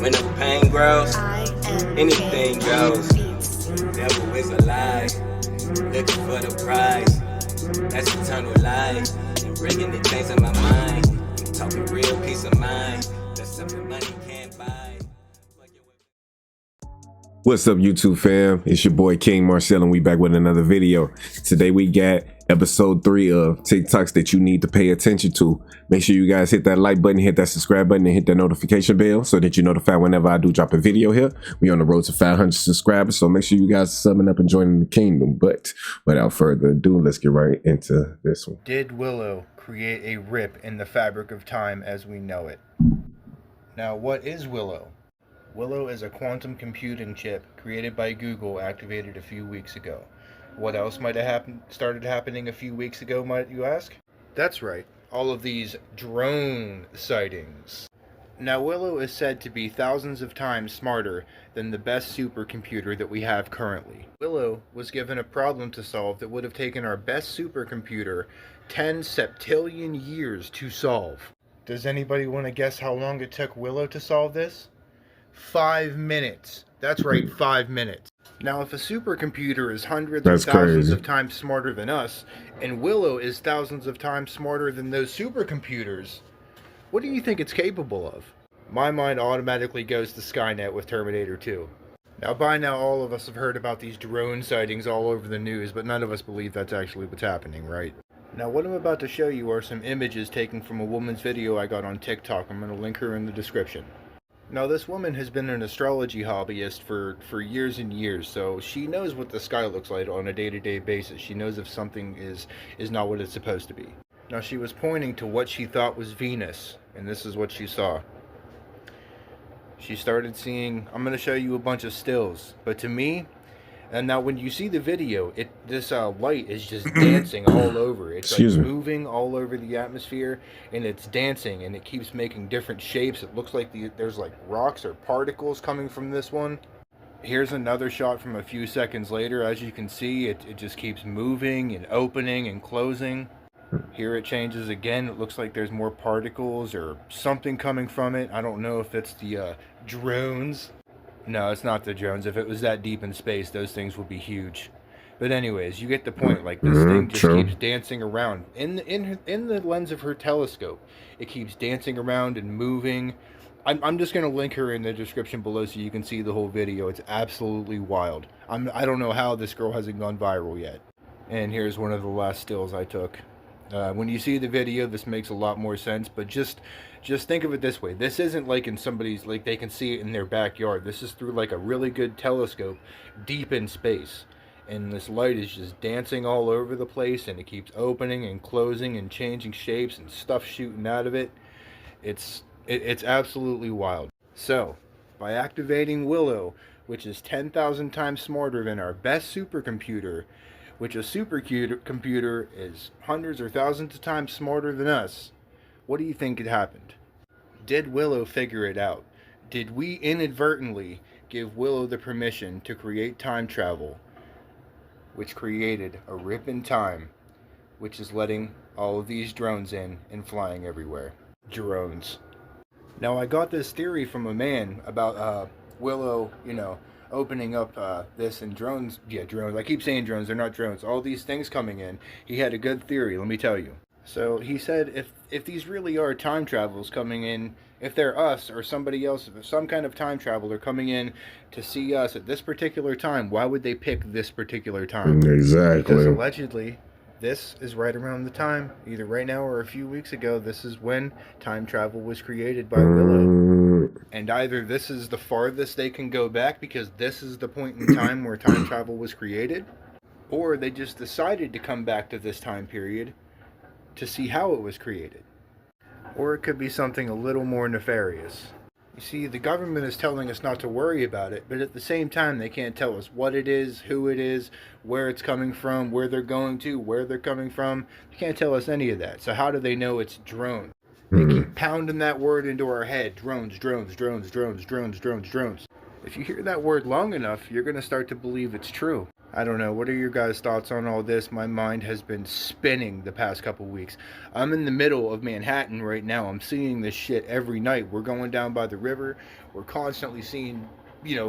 When the pain grows, anything goes. Devil is a lie, looking for the prize. That's eternal life, and bringing the things in my mind. I'm talking real peace of mind. That's something money can't buy. What's up, YouTube fam? It's your boy King Marcel, and we back with another video. Today we got episode 3 of TikToks that you need to pay attention to. Make sure you guys hit that like button, hit that subscribe button, and hit that notification bell so that you're notified whenever I do drop a video here. We on the road to 500 subscribers, so make sure you guys are subbing up and joining the kingdom. But without further ado, let's get right into this one. Did Willow create a rip in the fabric of time as we know it? Now, what is Willow? Willow is a quantum computing chip created by Google, activated a few weeks ago. What else might have started happening a few weeks ago, might you ask? That's right, all of these drone sightings. Now, Willow is said to be thousands of times smarter than the best supercomputer that we have currently. Willow was given a problem to solve that would have taken our best supercomputer 10 septillion years to solve. Does anybody want to guess how long it took Willow to solve this? 5 minutes. That's right, 5 minutes. Now, if a supercomputer is hundreds of thousands of times smarter than us, and Willow is thousands of times smarter than those supercomputers, what do you think it's capable of? My mind automatically goes to Skynet with Terminator 2. Now, by now, all of us have heard about these drone sightings all over the news, but none of us believe that's actually what's happening, right? Now, what I'm about to show you are some images taken from a woman's video I got on TikTok. I'm going to link her in the description. Now, this woman has been an astrology hobbyist for years and years, so she knows what the sky looks like on a day-to-day basis. She knows if something is not what it's supposed to be. Now, she was pointing to what she thought was Venus, and this is what she saw. She started seeing, I'm going to show you a bunch of stills, but to me, and now when you see the video, this light is just dancing all over. It's like moving all over the atmosphere, and it's dancing, and it keeps making different shapes. It looks like there's like rocks or particles coming from this one. Here's another shot from a few seconds later. As you can see, it just keeps moving and opening and closing. Here it changes again. It looks like there's more particles or something coming from it. I don't know if it's the drones. No, it's not the drones. If it was that deep in space, those things would be huge. But anyways, you get the point. Like, this thing just keeps dancing around. In the lens of her telescope, it keeps dancing around and moving. I'm just going to link her in the description below so you can see the whole video. It's absolutely wild. I don't know how this girl hasn't gone viral yet. And here's one of the last stills I took. When you see the video, this makes a lot more sense, but just think of it this way. This isn't like in somebody's, like they can see it in their backyard. This is through like a really good telescope deep in space. And this light is just dancing all over the place, and it keeps opening and closing and changing shapes and stuff shooting out of it. It's absolutely wild. So, by activating Willow, which is 10,000 times smarter than our best supercomputer, which a supercomputer is hundreds or thousands of times smarter than us, what do you think had happened? Did Willow figure it out? Did we inadvertently give Willow the permission to create time travel, which created a rip in time, which is letting all of these drones in and flying everywhere? Drones. Now, I got this theory from a man about Willow, opening up this and drones. Yeah, drones. I keep saying drones. They're not drones. All these things coming in. He had a good theory, let me tell you. So he said if these really are time travels coming in, if they're us or somebody else, if some kind of time traveler coming in to see us at this particular time, why would they pick this particular time? Exactly. Because allegedly, this is right around the time, either right now or a few weeks ago, this is when time travel was created by Willow. And either this is the farthest they can go back because this is the point in time where time travel was created, or they just decided to come back to this time period to see how it was created. Or it could be something a little more nefarious. You see, the government is telling us not to worry about it, but at the same time, they can't tell us what it is, who it is, where it's coming from, where they're going to, where they're coming from. They can't tell us any of that. So how do they know it's drone? They keep pounding that word into our head. Drones, drones, drones, drones, drones, drones, drones. If you hear that word long enough, you're going to start to believe it's true. I don't know. What are your guys' thoughts on all this? My mind has been spinning the past couple weeks. I'm in the middle of Manhattan right now. I'm seeing this shit every night. We're going down by the river. We're constantly seeing,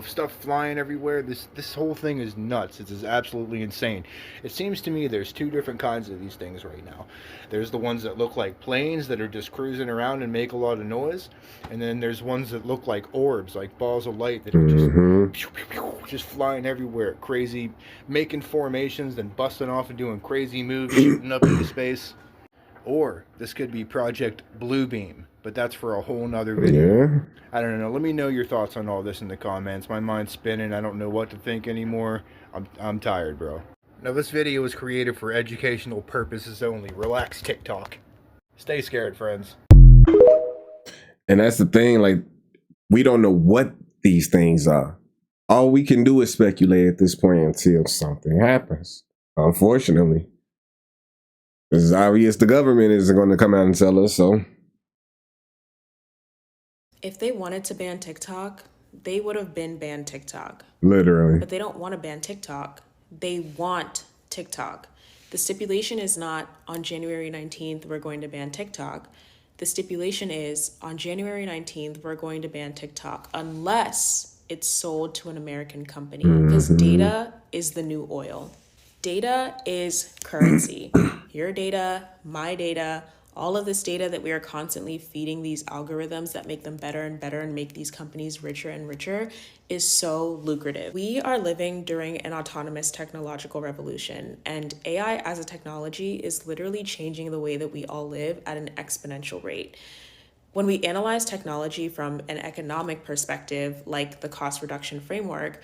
stuff flying everywhere. This whole thing is nuts. It is absolutely insane. It seems to me there's two different kinds of these things right now. There's the ones that look like planes that are just cruising around and make a lot of noise, and then there's ones that look like orbs, like balls of light that are just flying everywhere, crazy, making formations, then busting off and doing crazy moves, shooting up into space. Or this could be Project Bluebeam, but that's for a whole nother video. Yeah. I don't know. Let me know your thoughts on all this in the comments. My mind's spinning. I don't know what to think anymore. I'm tired, bro. Now, this video was created for educational purposes only. Relax, TikTok. Stay scared, friends. And that's the thing, like, we don't know what these things are. All we can do is speculate at this point until something happens. Unfortunately. It's obvious the government isn't going to come out and tell us, so. If they wanted to ban TikTok, they would have been banned TikTok. Literally. But they don't want to ban TikTok. They want TikTok. The stipulation is not on January 19th, we're going to ban TikTok. The stipulation is on January 19th, we're going to ban TikTok unless it's sold to an American company, because data is the new oil. Data is currency. Your data, my data, all of this data that we are constantly feeding these algorithms that make them better and better and make these companies richer and richer is so lucrative. We are living during an autonomous technological revolution, and AI as a technology is literally changing the way that we all live at an exponential rate. When we analyze technology from an economic perspective, like the cost reduction framework,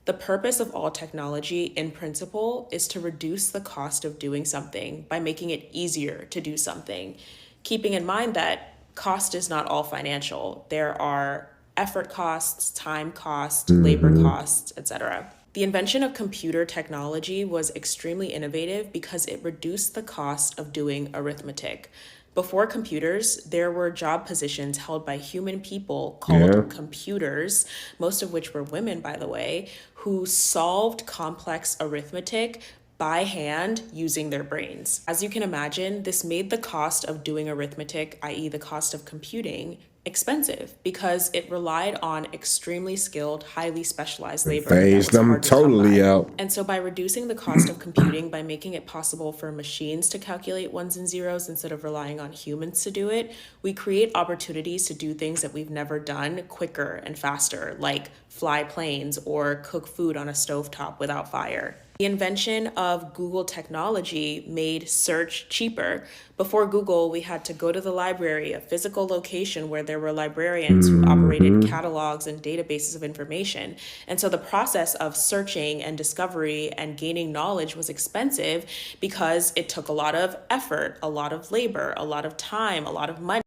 the purpose of all technology, in principle, is to reduce the cost of doing something by making it easier to do something, keeping in mind that cost is not all financial. There are effort costs, time costs, labor costs, etc. The invention of computer technology was extremely innovative because it reduced the cost of doing arithmetic. Before computers, there were job positions held by human people called computers, most of which were women, by the way, who solved complex arithmetic by hand using their brains. As you can imagine, this made the cost of doing arithmetic, i.e. the cost of computing, expensive because it relied on extremely skilled, highly specialized labor. Phased them totally out. And so by reducing the cost of computing, by making it possible for machines to calculate ones and zeros instead of relying on humans to do it, we create opportunities to do things that we've never done quicker and faster, like fly planes or cook food on a stovetop without fire. The invention of Google technology made search cheaper. Before Google, we had to go to the library, a physical location where there were librarians who operated catalogs and databases of information. And so the process of searching and discovery and gaining knowledge was expensive because it took a lot of effort, a lot of labor, a lot of time, a lot of money.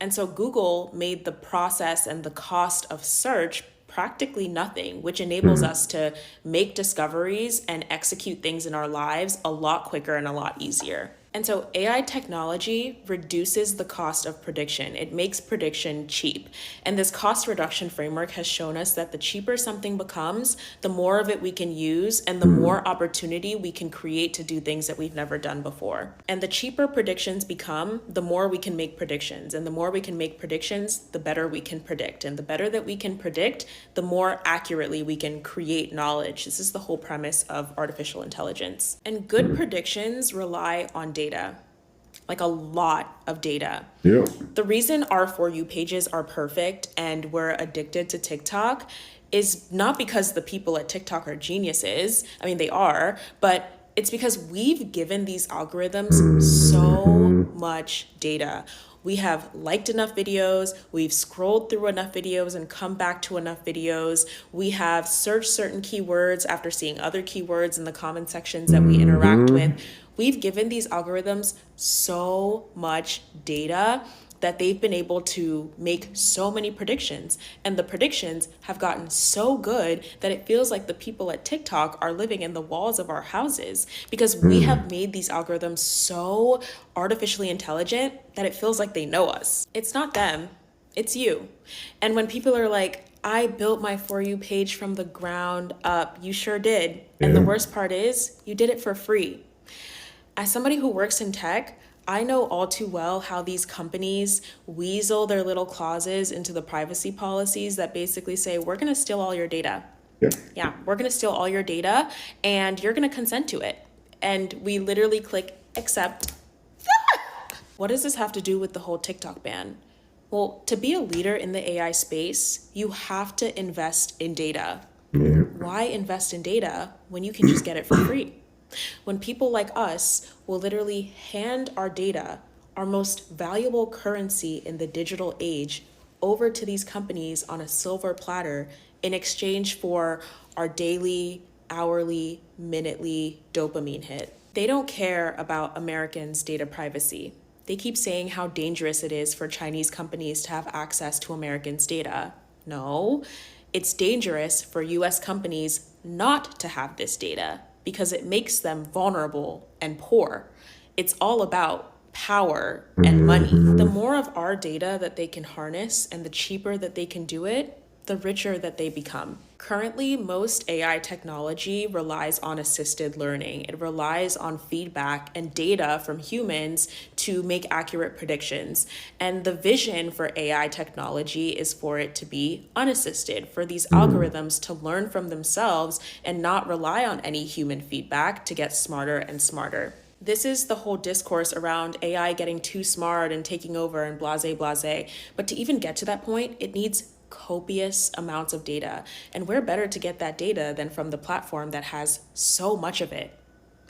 And so Google made the process and the cost of search practically nothing, which enables us to make discoveries and execute things in our lives a lot quicker and a lot easier. And so AI technology reduces the cost of prediction. It makes prediction cheap. And this cost reduction framework has shown us that the cheaper something becomes, the more of it we can use and the more opportunity we can create to do things that we've never done before. And the cheaper predictions become, the more we can make predictions. And the more we can make predictions, the better we can predict. And the better that we can predict, the more accurately we can create knowledge. This is the whole premise of artificial intelligence. And good predictions rely on data. Like a lot of data. Yeah. The reason our For You pages are perfect and we're addicted to TikTok is not because the people at TikTok are geniuses. I mean, they are, but it's because we've given these algorithms so much data. We have liked enough videos, we've scrolled through enough videos and come back to enough videos. We have searched certain keywords after seeing other keywords in the comment sections that we interact with. We've given these algorithms so much data that they've been able to make so many predictions. And the predictions have gotten so good that it feels like the people at TikTok are living in the walls of our houses because we have made these algorithms so artificially intelligent that it feels like they know us. It's not them, it's you. And when people are like, I built my For You page from the ground up. You sure did. And the worst part is, you did it for free. As somebody who works in tech, I know all too well how these companies weasel their little clauses into the privacy policies that basically say, we're going to steal all your data. Yeah, we're going to steal all your data and you're going to consent to it. And we literally click accept. What does this have to do with the whole TikTok ban? Well, to be a leader in the AI space, you have to invest in data. Why invest in data when you can just get it for free? When people like us will literally hand our data, our most valuable currency in the digital age, over to these companies on a silver platter in exchange for our daily, hourly, minutely dopamine hit. They don't care about Americans' data privacy. They keep saying how dangerous it is for Chinese companies to have access to Americans' data. No, it's dangerous for US companies not to have this data because it makes them vulnerable and poor. It's all about power and money. The more of our data that they can harness and the cheaper that they can do it, the richer that they become. Currently, most AI technology relies on assisted learning. It relies on feedback and data from humans to make accurate predictions. And the vision for AI technology is for it to be unassisted, for these algorithms to learn from themselves and not rely on any human feedback to get smarter and smarter. This is the whole discourse around AI getting too smart and taking over and blase. But to even get to that point, it needs copious amounts of data. And where better to get that data than from the platform that has so much of it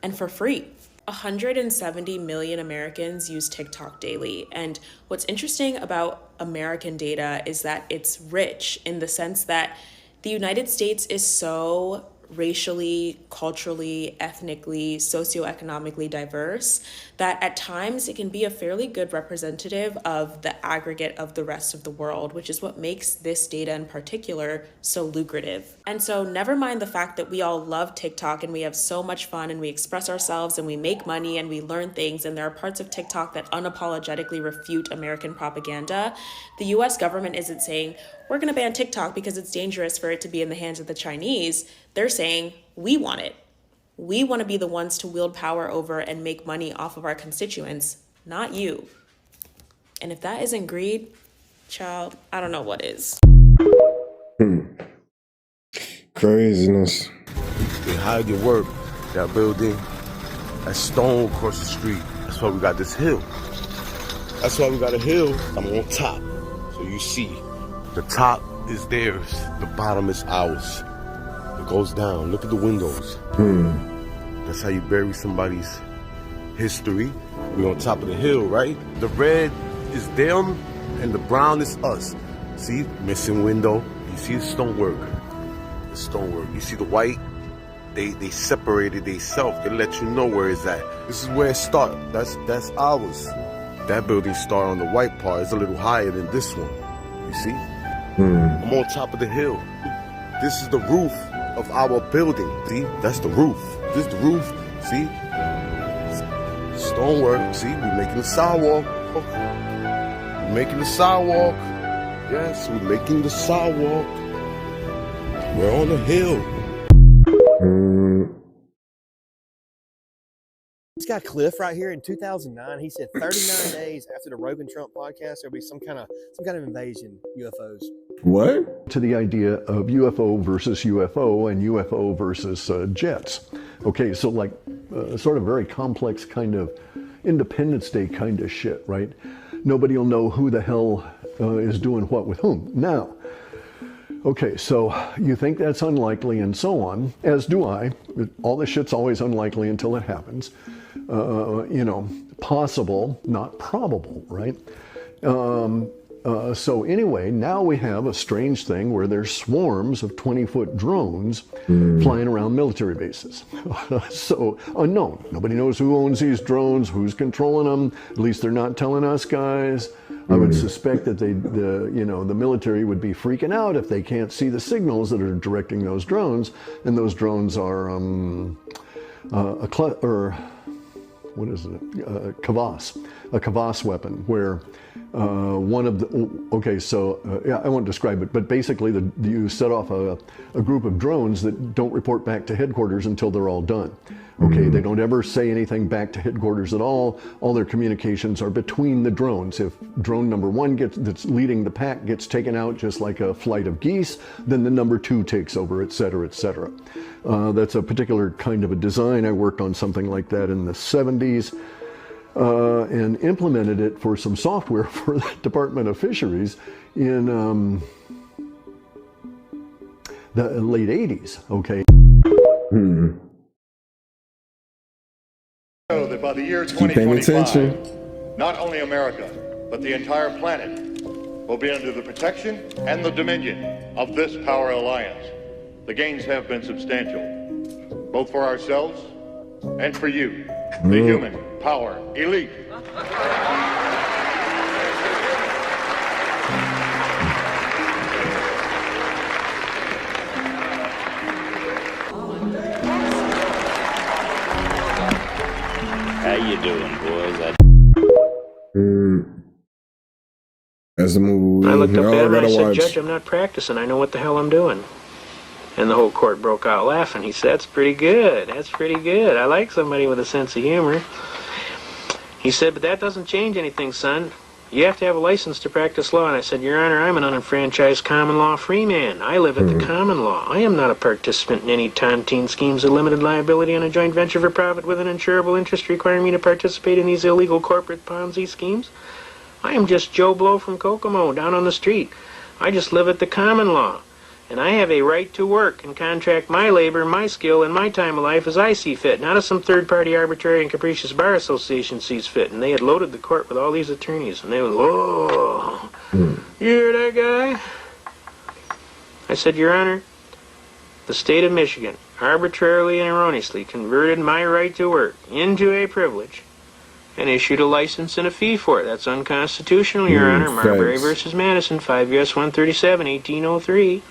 and for free. 170 million Americans use TikTok daily. And what's interesting about American data is that it's rich in the sense that the United States is so racially, culturally, ethnically, socioeconomically diverse that at times it can be a fairly good representative of the aggregate of the rest of the world, which is what makes this data in particular so lucrative. And so never mind the fact that we all love TikTok and we have so much fun and we express ourselves and we make money and we learn things, and there are parts of TikTok that unapologetically refute American propaganda. The US government isn't saying, we're going to ban TikTok because it's dangerous for it to be in the hands of the Chinese. They're saying, we want it. We want to be the ones to wield power over and make money off of our constituents, not you. And if that isn't greed, child, I don't know what is. Craziness. They hired your work, that building, that stone across the street. That's why we got this hill. That's why we got a hill. I'm on top. So you see, the top is theirs, the bottom is ours. It goes down. Look at the windows. That's how you bury somebody's history. We're on top of the hill, right? The red is them and the brown is us. See, missing window. You see the stonework. The stonework. You see the white? They separated themselves. They let you know where it's at. This is where it starts. That's ours. That building start on the white part. It's a little higher than this one. You see? I'm on top of the hill. This is the roof of our building. See? That's the roof. This is the roof. See? Stonework. See? We're making the sidewalk. We're making the sidewalk. Yes, we're making the sidewalk. We're on the hill. This guy Cliff right here in 2009, he said 39 days after the Rogan Trump podcast, there'll be some kind of invasion, UFOs. What? To the idea of UFO versus UFO and UFO versus jets. Okay, so like sort of very complex kind of Independence Day kind of shit, right? Nobody will know who the hell is doing what with whom. Now, okay, so you think that's unlikely and so on, as do I. All this shit's always unlikely until it happens. Possible, not probable, right? So anyway, now we have a strange thing where there's swarms of 20-foot drones flying around military bases. So unknown. Nobody knows who owns these drones, who's controlling them. At least they're not telling us guys. I would suspect that the military would be freaking out if they can't see the signals that are directing those drones, and those drones are Kavas. a Kvass weapon, where one of the, yeah, I won't describe it, but basically you set off a group of drones that don't report back to headquarters until they're all done. Okay, they don't ever say anything back to headquarters at all. All their communications are between the drones. If drone number one that's leading the pack gets taken out just like a flight of geese, then the number two takes over, et cetera, et cetera. That's a particular kind of a design. I worked on something like that in the 70s and implemented it for some software for the Department of Fisheries in the late 80s, okay? Know that by the year 2025, not only America, but the entire planet will be under the protection and the dominion of this power alliance. The gains have been substantial, both for ourselves and for you, the human power elite. How you doing, boys? That's the movie. I looked up y'all at him and I gotta said, watch. Judge, I'm not practicing. I know what the hell I'm doing. And the whole court broke out laughing. He said, that's pretty good. That's pretty good. I like somebody with a sense of humor. He said, but that doesn't change anything, son. You have to have a license to practice law. And I said, Your Honor, I'm an unenfranchised common law free man. I live at the common law. I am not a participant in any tontine schemes of limited liability on a joint venture for profit with an insurable interest requiring me to participate in these illegal corporate Ponzi schemes. I am just Joe Blow from Kokomo, down on the street. I just live at the common law. And I have a right to work and contract my labor, my skill, and my time of life as I see fit, not as some third-party arbitrary and capricious bar association sees fit. And they had loaded the court with all these attorneys, and they were, whoa, you hear that guy? I said, Your Honor, the state of Michigan arbitrarily and erroneously converted my right to work into a privilege and issued a license and a fee for it. That's unconstitutional, Your Honor. Marbury versus Madison, 5 U.S. 137, 1803.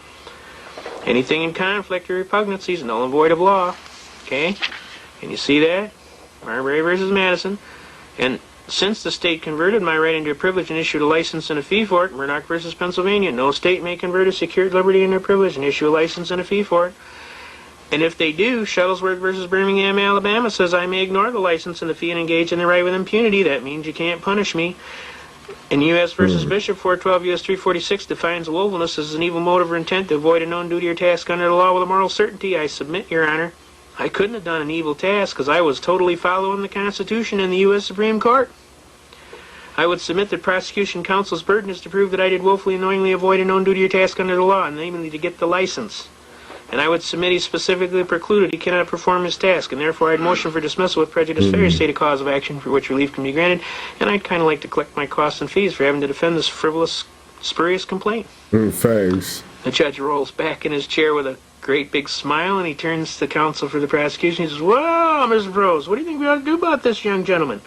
Anything in conflict or repugnancy is null and void of law. Okay? Can you see that? Marbury versus Madison. And since the state converted my right into a privilege and issued a license and a fee for it, Murdoch versus Pennsylvania, no state may convert a secured liberty into a privilege and issue a license and a fee for it. And if they do, Shuttlesworth versus Birmingham, Alabama says I may ignore the license and the fee and engage in the right with impunity. That means you can't punish me. And U.S. versus Bishop, 412 U.S. 346 defines willfulness as an evil motive or intent to avoid a known duty or task under the law with a moral certainty. I submit, Your Honor, I couldn't have done an evil task because I was totally following the Constitution and the U.S. Supreme Court. I would submit that prosecution counsel's burden is to prove that I did willfully and knowingly avoid a known duty or task under the law, namely to get the license. And I would submit he specifically precluded he cannot perform his task, and therefore I'd motion for dismissal with prejudice, failure to state a cause of action for which relief can be granted, and I'd kind of like to collect my costs and fees for having to defend this frivolous, spurious complaint. Thanks. The judge rolls back in his chair with a great big smile, and he turns to counsel for the prosecution. He says, Well, Mr. Prose, what do you think we ought to do about this young gentleman?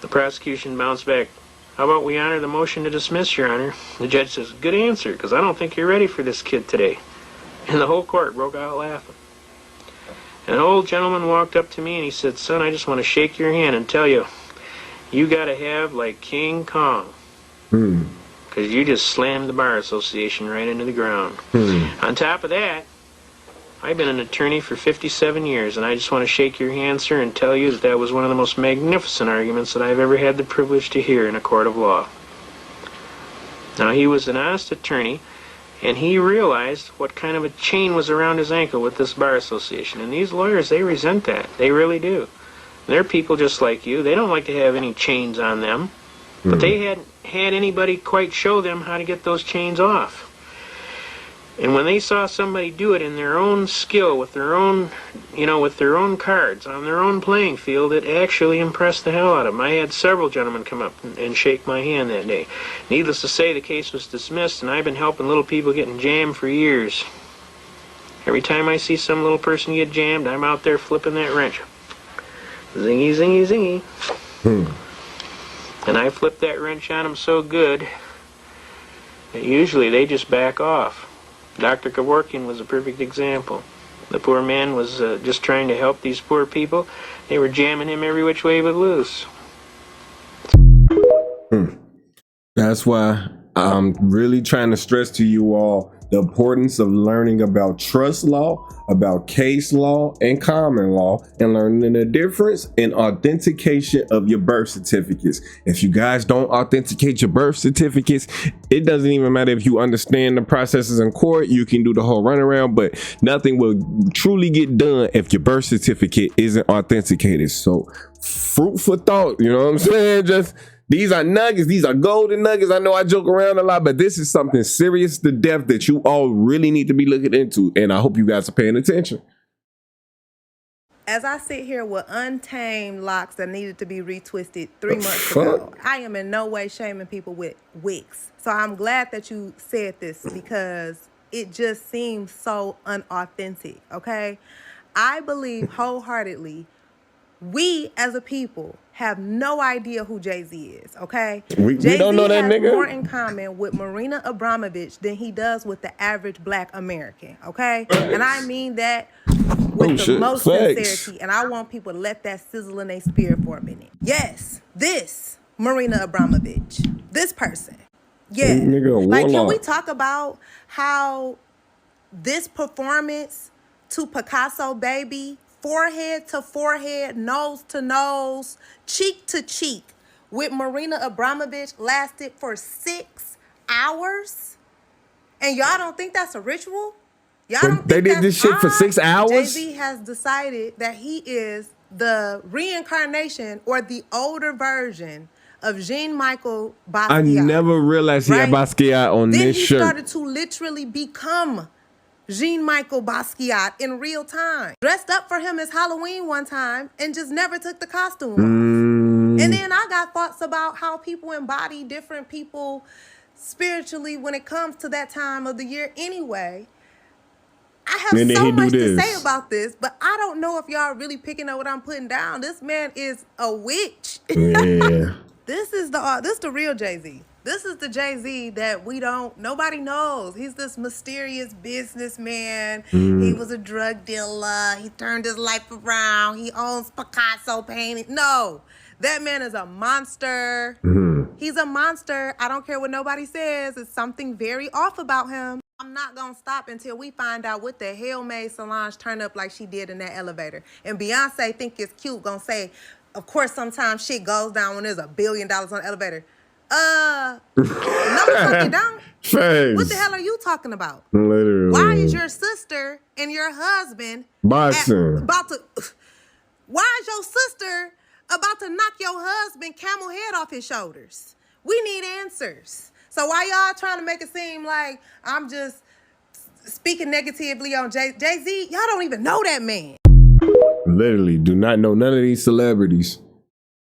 The prosecution bounced back. How about we honor the motion to dismiss, Your Honor? The judge says, Good answer, because I don't think you're ready for this kid today. And the whole court broke out laughing. And an old gentleman walked up to me and he said, Son, I just want to shake your hand and tell you, you got to have like King Kong. Because you just slammed the Bar Association right into the ground. On top of that, I've been an attorney for 57 years, and I just want to shake your hand, sir, and tell you that that was one of the most magnificent arguments that I've ever had the privilege to hear in a court of law. Now, he was an honest attorney, and he realized what kind of a chain was around his ankle with this Bar Association. And these lawyers, they resent that. They really do. They're people just like you. They don't like to have any chains on them. But they hadn't had anybody quite show them how to get those chains off. And when they saw somebody do it in their own skill, with their own, with their own cards, on their own playing field, it actually impressed the hell out of them. I had several gentlemen come up and shake my hand that day. Needless to say, the case was dismissed, and I've been helping little people getting jammed for years. Every time I see some little person get jammed, I'm out there flipping that wrench. Zingy, zingy, zingy. And I flip that wrench on them so good that usually they just back off. Dr. Kevorkian was a perfect example. The poor man was just trying to help these poor people. They were jamming him every which way but loose. That's why I'm really trying to stress to you all the importance of learning about trust law, about case law, and common law, and learning the difference in authentication of your birth certificates. If you guys don't authenticate your birth certificates, it doesn't even matter if you understand the processes in court. You can do the whole runaround, but nothing will truly get done if your birth certificate isn't authenticated. So, fruit for thought, you know what I'm saying? Just these are nuggets. These are golden nuggets. I know I joke around a lot, but this is something serious to death that you all really need to be looking into. And I hope you guys are paying attention. As I sit here with untamed locks that needed to be retwisted 3 months ago, I am in no way shaming people with wigs. So I'm glad that you said this because it just seems so unauthentic, okay? I believe wholeheartedly we as a people have no idea who Jay-Z is, okay? We don't know that nigga. Jay-Z has more in common with Marina Abramovich than he does with the average black American, okay? And I mean that with the most sincerity. And I want people to let that sizzle in their spirit for a minute. Yes, this Marina Abramovich, this person. Yeah. Like, can we talk about how this performance to Picasso Baby, forehead to forehead, nose to nose, cheek to cheek with Marina Abramovich lasted for 6 hours? And y'all don't think that's a ritual? Y'all don't think they did this shit for 6 hours? Jay-Z has decided that he is the reincarnation or the older version of Jean-Michel Basquiat. I never realized he had Basquiat on this shirt. Then he started to literally become Jean-Michel Basquiat in real time. Dressed up for him as Halloween one time and just never took the costume off. And then I got thoughts about how people embody different people spiritually when it comes to that time of the year anyway. I have so much to say about this, but I don't know if y'all really picking up what I'm putting down. This man is a witch. Yeah. This is the real Jay-Z. This is the Jay-Z that nobody knows. He's this mysterious businessman. He was a drug dealer. He turned his life around. He owns Picasso paintings. No, that man is a monster. He's a monster. I don't care what nobody says. It's something very off about him. I'm not going to stop until we find out what the hell made Solange turn up like she did in that elevator. And Beyonce think it's cute, going to say, of course, sometimes shit goes down when there's $1 billion on the elevator. No, you don't. Thanks. What the hell are you talking about? Literally. Why is your sister and your husband boxing? Why is your sister about to knock your husband camel head off his shoulders? We need answers. So why y'all trying to make it seem like I'm just speaking negatively on Jay-Z? Y'all don't even know that man. Literally do not know none of these celebrities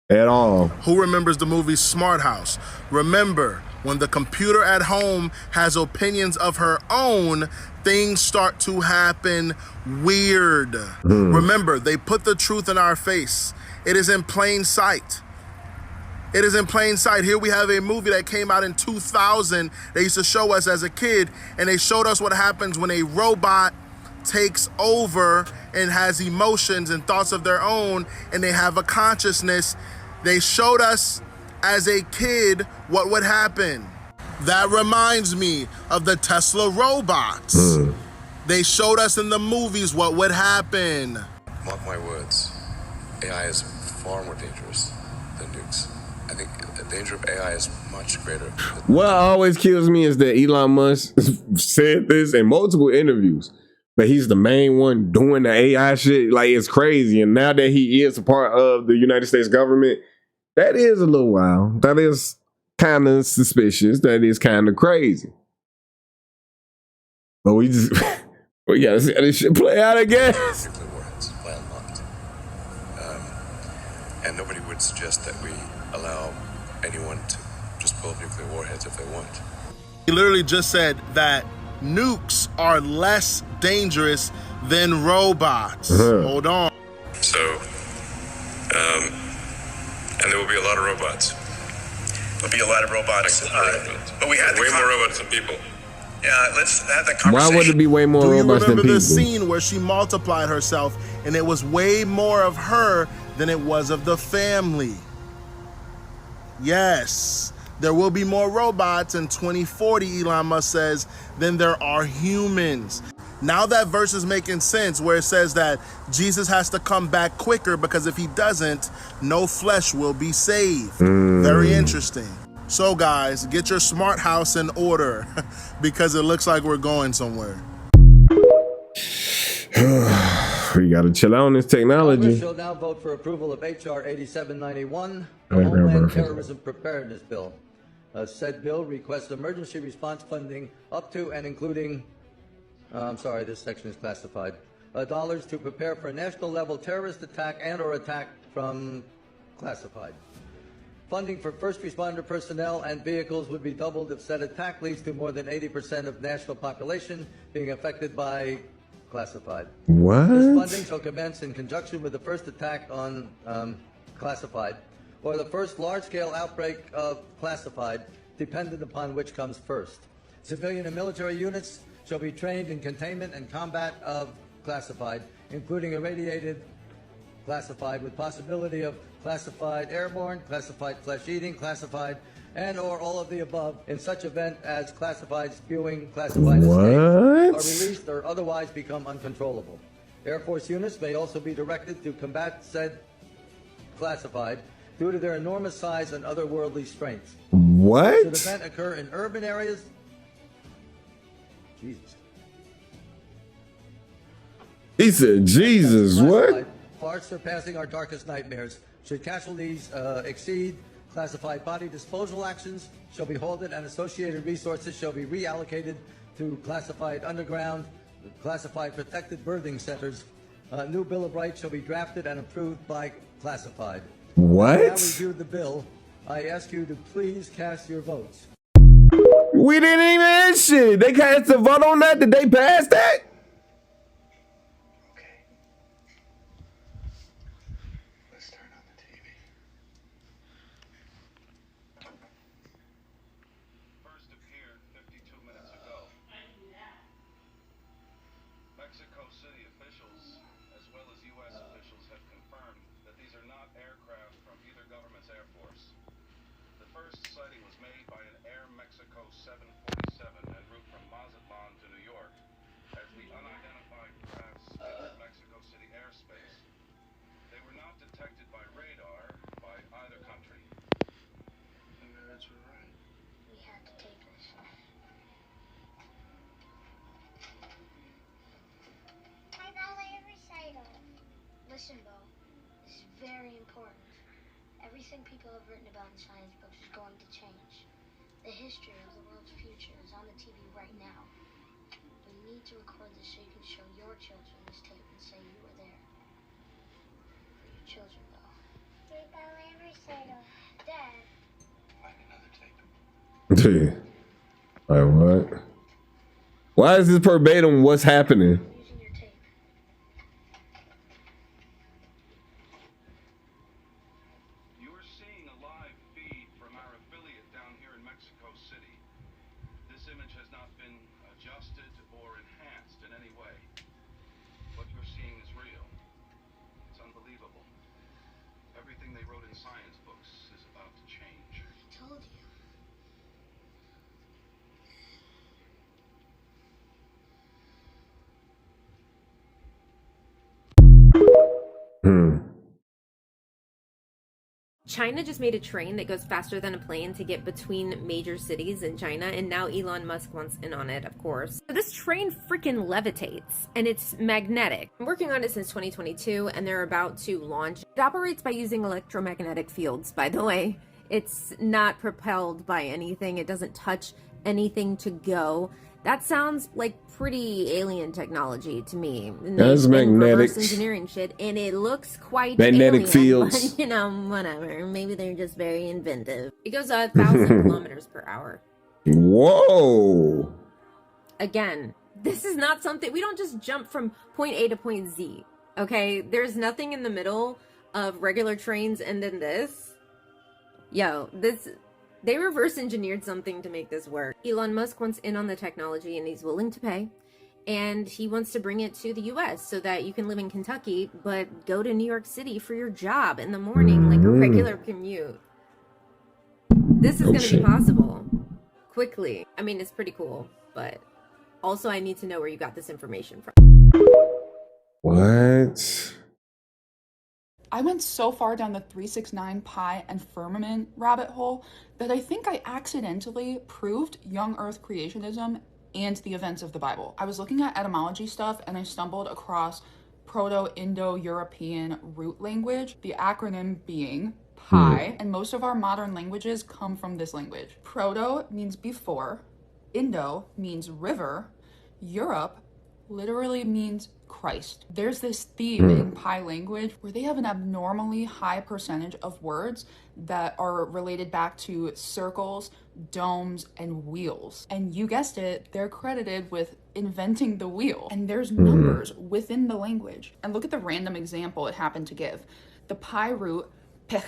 at all. Who remembers the movie Smart House? Remember, when the computer at home has opinions of her own, things start to happen weird. Remember, they put the truth in our face. It is in plain sight. It is in plain sight. Here we have a movie that came out in 2000. They used to show us as a kid, and they showed us what happens when a robot takes over and has emotions and thoughts of their own, and they have a consciousness. They showed us as a kid what would happen. That reminds me of the Tesla robots. They showed us in the movies what would happen. Mark my words, AI is far more dangerous than nukes. I think the danger of AI is much greater. What always kills me is that Elon Musk said this in multiple interviews, but he's the main one doing the AI shit. Like, it's crazy. And now that he is a part of the United States government, that is a little wild. That is kind of suspicious. That is kind of crazy. But we gotta see how this shit play out, I guess. Nuclear warheads, landlocked. And nobody would suggest that we allow anyone to just pull up nuclear warheads if they want. He literally just said that nukes are less dangerous than robots. Hold on. So, and there will be a lot of robots. There'll be a lot of robots. But we had way more robots than people. Yeah, let's have that conversation. Why would it be way more robots than people? Do you remember the scene where she multiplied herself and it was way more of her than it was of the family? Yes. There will be more robots in 2040, Elon Musk says, than there are humans. Now that verse is making sense where it says that Jesus has to come back quicker because if he doesn't, no flesh will be saved. Very interesting. So guys, get your smart house in order because it looks like we're going somewhere. We gotta chill out on this technology. Congress shall now vote for approval of H.R. 8791, the Homeland Terrorism Preparedness Bill. Said bill requests emergency response funding up to and including, I'm sorry, this section is classified, dollars to prepare for a national level terrorist attack and or attack from classified. Funding for first responder personnel and vehicles would be doubled if said attack leads to more than 80% of national population being affected by classified. What? This funding shall commence in conjunction with the first attack on classified, or the first large-scale outbreak of classified, dependent upon which comes first. Civilian and military units shall be trained in containment and combat of classified, including irradiated classified with possibility of classified airborne, classified flesh-eating, classified, and or all of the above in such event as classified spewing, classified escape, are released or otherwise become uncontrollable. Air Force units may also be directed to combat said classified due to their enormous size and otherworldly strengths. What? Should the event occur in urban areas? Jesus. He said, Jesus, what? Far surpassing our darkest nightmares. Should casualties exceed, classified body disposal actions shall be halted and associated resources shall be reallocated to classified underground, classified protected birthing centers. New Bill of Rights shall be drafted and approved by classified. What? Now reviewed the bill. I ask you to please cast your votes. We didn't even hit shit. They cast a vote on that? Did they pass that? Mexico City officials, as well as U.S. officials, have confirmed that these are not aircraft from either government's air force. The first sighting was made by an Air Mexico 747 en route from Mazatlan to New York, as the unidentified crafts entered Mexico City airspace. They were not detected by radar by either country. That's right. We had to take this. Listen, Bo, this is very important. Everything people have written about in science books is going to change. The history of the world's future is on the TV right now. We need to record this so you can show your children this tape and say you were there. For your children, Bo. Dad. Find another tape. Dude. Like what? Why is this verbatim what's happening? China just made a train that goes faster than a plane to get between major cities in China, and now Elon Musk wants in on it, of course. So this train freaking levitates, and it's magnetic. I'm working on it since 2022, and they're about to launch. It operates by using electromagnetic fields, by the way. It's not propelled by anything. It doesn't touch anything to go. That sounds like pretty alien technology to me. That's magnetic. Reverse engineering shit, and it looks quite magnetic alien, fields. But, you know, whatever. Maybe they're just very inventive. It goes 1,000 kilometers per hour. Whoa. Again, this is not something, we don't just jump from point A to point Z. Okay, there's nothing in the middle of regular trains and then this. Yo, they reverse engineered something to make this work. Elon Musk wants in on the technology and he's willing to pay. And he wants to bring it to the US so that you can live in Kentucky, but go to New York City for your job in the morning, like a regular commute. This is going to be possible quickly. I mean, it's pretty cool, but also I need to know where you got this information from. What? I went so far down the 369 pi and firmament rabbit hole that I think I accidentally proved young earth creationism and the events of the Bible. I was looking at etymology stuff and I stumbled across Proto-Indo-European root language, the acronym being PI, and most of our modern languages come from this language. Proto means before, Indo means river, Europe literally means Christ. There's this theme in Pi language where they have an abnormally high percentage of words that are related back to circles, domes, and wheels. And you guessed it, they're credited with inventing the wheel. And there's numbers within the language. And look at the random example it happened to give. The Pi root, pech,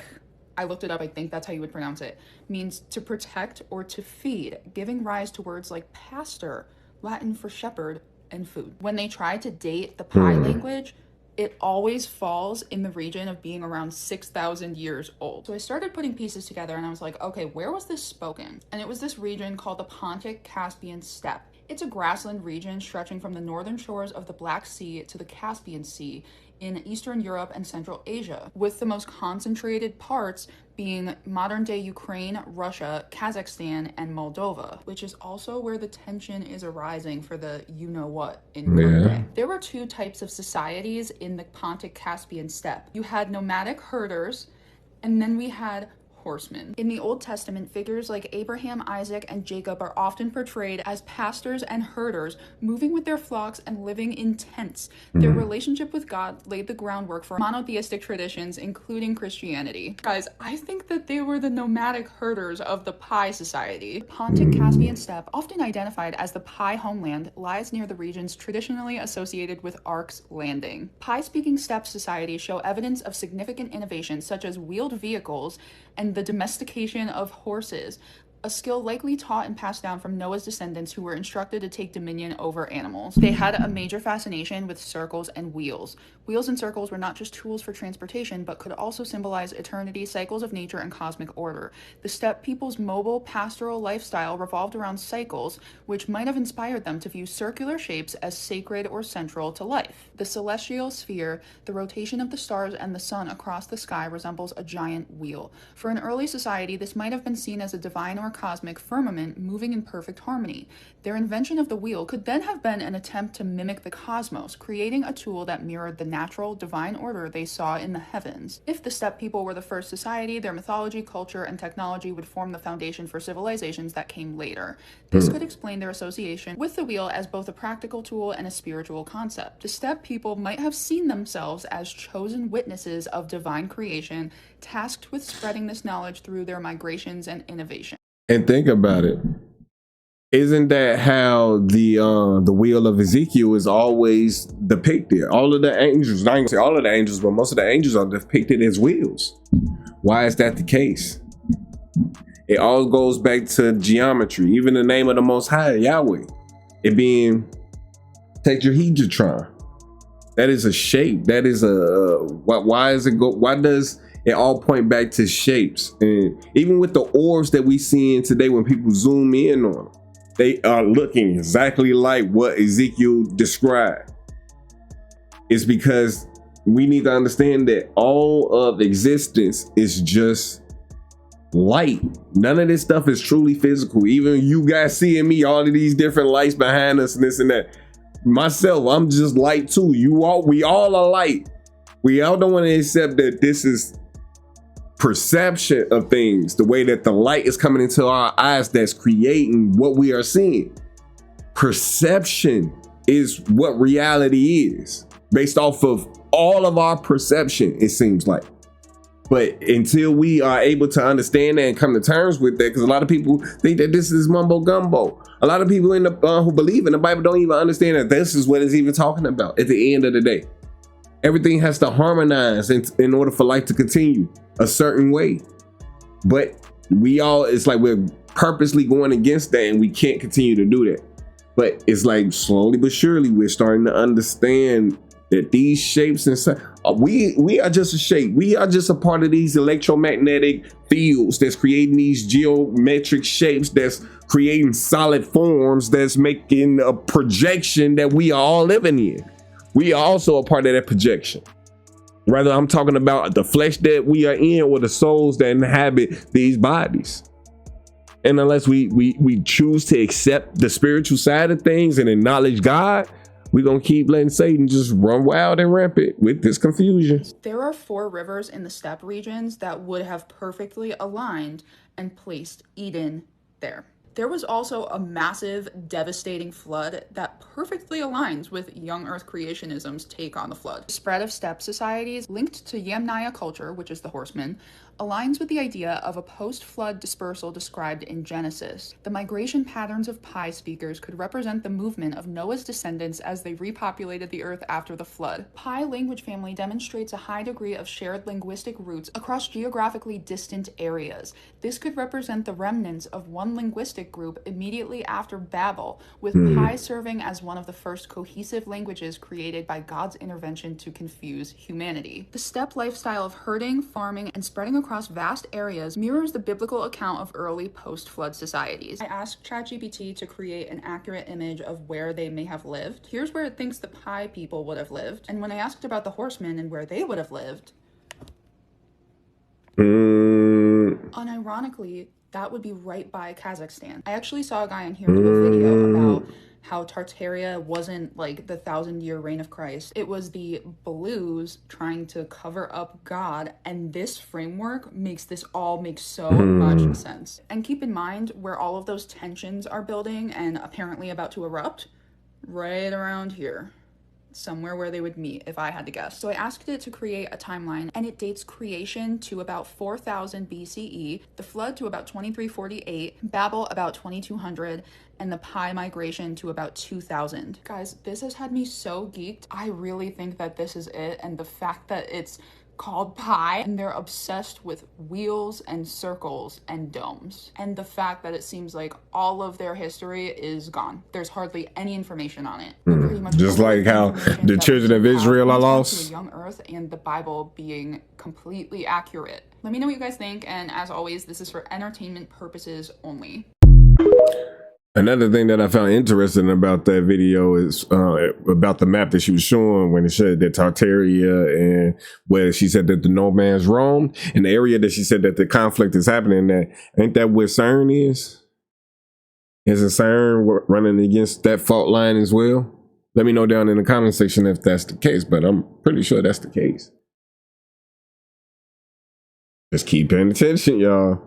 I looked it up, I think that's how you would pronounce it, means to protect or to feed, giving rise to words like pastor, Latin for shepherd, and food. When they try to date the Pi language, it always falls in the region of being around 6,000 years old. So I started putting pieces together and I was like, okay, where was this spoken? And it was this region called the Pontic-Caspian Steppe. It's a grassland region stretching from the northern shores of the Black Sea to the Caspian Sea in Eastern Europe and Central Asia, with the most concentrated parts being modern-day Ukraine, Russia, Kazakhstan, and Moldova, which is also where the tension is arising for the you-know-what in current day. There were two types of societies in the Pontic-Caspian Steppe. You had nomadic herders, and then we had horsemen. In the Old Testament, figures like Abraham, Isaac, and Jacob are often portrayed as pastors and herders, moving with their flocks and living in tents. Their relationship with God laid the groundwork for monotheistic traditions, including Christianity. Guys, I think that they were the nomadic herders of the Pi society. The Pontic-Caspian Steppe, often identified as the Pi homeland, lies near the regions traditionally associated with Ark's Landing. Pi-speaking steppe societies show evidence of significant innovations such as wheeled vehicles and the domestication of horses, a skill likely taught and passed down from Noah's descendants who were instructed to take dominion over animals. They had a major fascination with circles and wheels. Wheels and circles were not just tools for transportation, but could also symbolize eternity, cycles of nature, and cosmic order. The steppe people's mobile, pastoral lifestyle revolved around cycles, which might have inspired them to view circular shapes as sacred or central to life. The celestial sphere, the rotation of the stars and the sun across the sky, resembles a giant wheel. For an early society, this might have been seen as a divine or cosmic firmament moving in perfect harmony. Their invention of the wheel could then have been an attempt to mimic the cosmos, creating a tool that mirrored the natural, divine order they saw in the heavens. If the steppe people were the first society, their mythology, culture, and technology would form the foundation for civilizations that came later. This could explain their association with the wheel as both a practical tool and a spiritual concept. The steppe people might have seen themselves as chosen witnesses of divine creation, tasked with spreading this knowledge through their migrations and innovation. And think about it. Isn't that how the wheel of Ezekiel is always depicted? All of the angels, not even say all of the angels, but most of the angels are depicted as wheels. Why is that the case? It all goes back to geometry. Even the name of the Most High, Yahweh, it being tetrahedron. That is a shape. That is a why does it all point back to shapes? And even with the orbs that we see in today, when people zoom in on them, they are looking exactly like what Ezekiel described. It's because we need to understand that all of existence is just light. None of this stuff is truly physical. Even you guys seeing me, all of these different lights behind us and this and that. Myself, I'm just light too. We all are light. We all don't want to accept that this is perception of things, the way that the light is coming into our eyes that's creating what we are seeing. Perception is what reality is, based off of all of our perception, it seems like. But until we are able to understand that and come to terms with that, because a lot of people think that this is mumbo gumbo. A lot of people in the who believe in the Bible don't even understand that this is what it's even talking about at the end of the day. Everything has to harmonize in order for life to continue a certain way. But it's like we're purposely going against that, and we can't continue to do that. But it's like slowly but surely we're starting to understand that these shapes inside, we are just a shape. We are just a part of these electromagnetic fields that's creating these geometric shapes, that's creating solid forms, that's making a projection that we are all living in. We are also a part of that projection. Whether I'm talking about the flesh that we are in or the souls that inhabit these bodies. And unless we choose to accept the spiritual side of things and acknowledge God, we're going to keep letting Satan just run wild and rampant with this confusion. There are 4 rivers in the steppe regions that would have perfectly aligned and placed Eden there. There was also a massive, devastating flood that perfectly aligns with young Earth creationism's take on the flood. The spread of steppe societies linked to Yamnaya culture, which is the horsemen, aligns with the idea of a post-flood dispersal described in Genesis. The migration patterns of Pi speakers could represent the movement of Noah's descendants as they repopulated the earth after the flood. Pi language family demonstrates a high degree of shared linguistic roots across geographically distant areas. This could represent the remnants of one linguistic group immediately after Babel, with Pi serving as one of the first cohesive languages created by God's intervention to confuse humanity. The steppe lifestyle of herding, farming, and spreading across vast areas mirrors the biblical account of early post-flood societies. I asked ChatGPT to create an accurate image of where they may have lived. Here's where it thinks the Pi people would have lived. And when I asked about the horsemen and where they would have lived, unironically, that would be right by Kazakhstan. I actually saw a guy on here do a video about how Tartaria wasn't like the 1,000-year reign of Christ. It was the blues trying to cover up God, and this framework makes this all make so much sense. And keep in mind where all of those tensions are building and apparently about to erupt, right around here. Somewhere where they would meet, if I had to guess. So I asked it to create a timeline, and it dates creation to about 4000 BCE, the flood to about 2348, Babel about 2200, and the Pi migration to about 2000. Guys, this has had me so geeked. I really think that this is it, and the fact that it's called Pi and they're obsessed with wheels and circles and domes, and the fact that it seems like all of their history is gone. There's hardly any information on it. Pretty much just like how the children of Israel are lost. To a young Earth and the Bible being completely accurate. Let me know what you guys think, and as always, this is for entertainment purposes only. Another thing that I found interesting about that video is about the map that she was showing when it said that Tartaria, and where she said that the no man's Rome, and the area that she said that the conflict is happening at. Ain't that where CERN is? Isn't CERN running against that fault line as well? Let me know down in the comment section if that's the case, but I'm pretty sure that's the case. Just keep paying attention, y'all.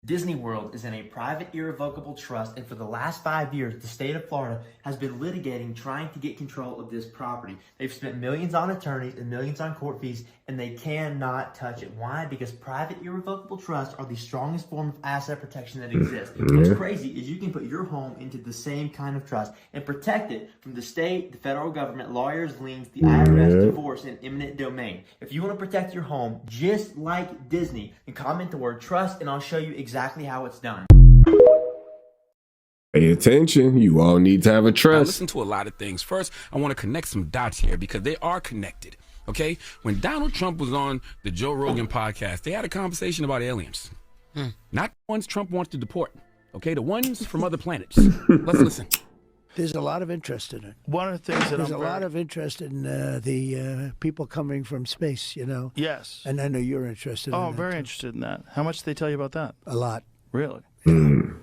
Disney World is in a private irrevocable trust, and for the last 5 years, the state of Florida has been litigating, trying to get control of this property. They've spent millions on attorneys and millions on court fees, and they cannot touch it. Why? Because private irrevocable trusts are the strongest form of asset protection that exists. What's crazy is you can put your home into the same kind of trust and protect it from the state, the federal government, lawyers, liens, the IRS, divorce, and eminent domain. If you want to protect your home, just like Disney, then comment the word trust, and I'll show you exactly how it's done. Pay attention. You all need to have a trust. I listen to a lot of things. First, I want to connect some dots here because they are connected. Okay? When Donald Trump was on the Joe Rogan podcast, they had a conversation about aliens. Not the ones Trump wants to deport. Okay? The ones from other planets. Let's listen. There's a lot of interest in it. One of the things that there's a lot of interest in the people coming from space, you know. Yes. And I know you're interested in that. Oh, very interested in that. How much did they tell you about that? A lot. Really?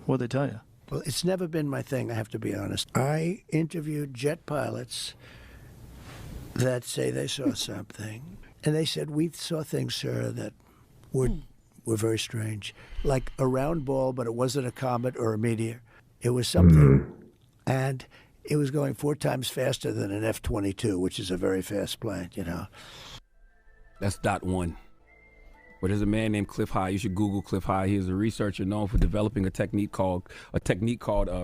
What'd they tell you? Well, it's never been my thing, I have to be honest. I interviewed jet pilots that say they saw something. And they said, we saw things, sir, that were very strange. Like a round ball, but it wasn't a comet or a meteor. It was something. And it was going 4 times faster than an F-22, which is a very fast plane, you know. That's dot one. Where there's a man named Cliff High. You should Google Cliff High. He is a researcher known for developing a technique called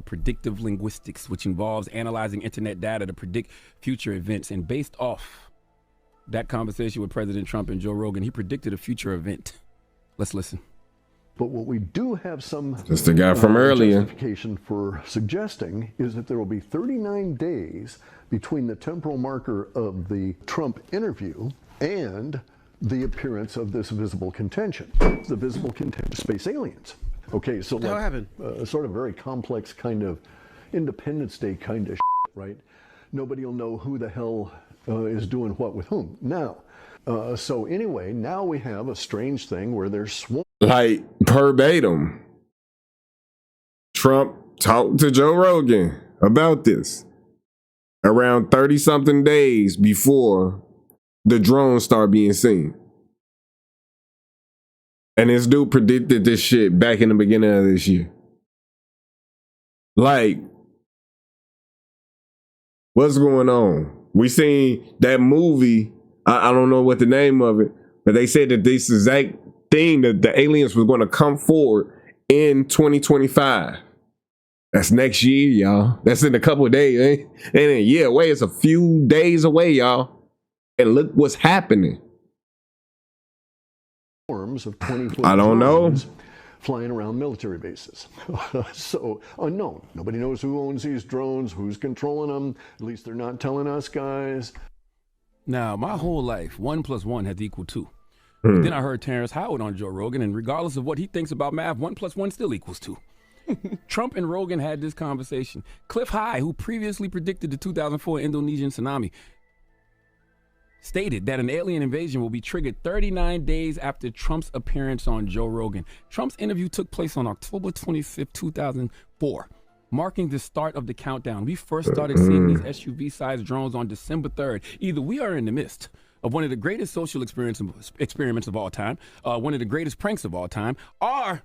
predictive linguistics, which involves analyzing internet data to predict future events. And based off that conversation with President Trump and Joe Rogan, he predicted a future event. Let's listen. But what we do have some just the guy from earlier justification for suggesting is that there will be 39 days between the temporal marker of the Trump interview and the appearance of this visible contention. The visible contention, space aliens. Okay, so How like happened? Sort of very complex kind of Independence Day kind of shit, right? Nobody will know who the hell is doing what with whom. Now, so anyway, now we have a strange thing where there's swarm. Like verbatim, Trump talked to Joe Rogan about this around 30-something days before the drones start being seen. And this dude predicted this shit back in the beginning of this year. Like, what's going on? We seen that movie, I don't know what the name of it, but they said that this exact thing, that the aliens was going to come forward in 2025. That's next year, y'all. That's in a couple of days, ain't a year away. It's a few days away, y'all. And look what's happening. Of 20-foot I don't know. Flying around military bases. So unknown. Nobody knows who owns these drones, who's controlling them. At least they're not telling us guys. Now, my whole life, 1 + 1 has equaled 2. But then I heard Terrence Howard on Joe Rogan, and regardless of what he thinks about math, 1 + 1 still equals 2. Trump and Rogan had this conversation. Cliff High, who previously predicted the 2004 Indonesian tsunami, stated that an alien invasion will be triggered 39 days after Trump's appearance on Joe Rogan. Trump's interview took place on October 25th, 2004, marking the start of the countdown. We first started seeing these SUV-sized drones on December 3rd. Either we are in the midst of one of the greatest social experiments of all time, one of the greatest pranks of all time, or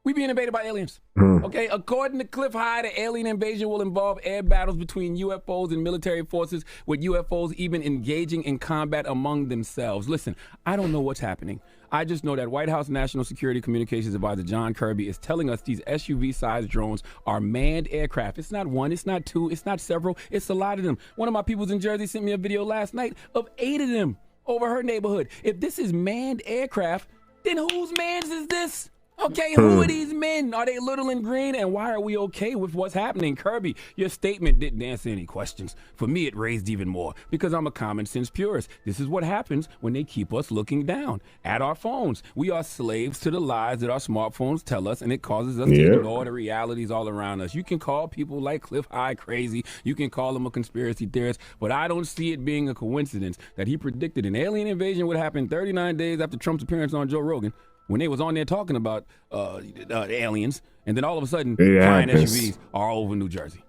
we being invaded by aliens. Okay, according to Cliff High, the alien invasion will involve air battles between UFOs and military forces, with UFOs even engaging in combat among themselves. Listen, I don't know what's happening. I just know that White House National Security Communications Advisor John Kirby is telling us these SUV-sized drones are manned aircraft. It's not one, it's not two, it's not several, it's a lot of them. One of my peoples in Jersey sent me a video last night of 8 of them over her neighborhood. If this is manned aircraft, then whose mans is this? Okay, who are these men? Are they little and green? And why are we okay with what's happening? Kirby, your statement didn't answer any questions. For me, it raised even more because I'm a common sense purist. This is what happens when they keep us looking down at our phones. We are slaves to the lies that our smartphones tell us, and it causes us to ignore the realities all around us. You can call people like Cliff High crazy. You can call him a conspiracy theorist, but I don't see it being a coincidence that he predicted an alien invasion would happen 39 days after Trump's appearance on Joe Rogan, when they was on there talking about the aliens, and then all of a sudden, flying SUVs are all over New Jersey.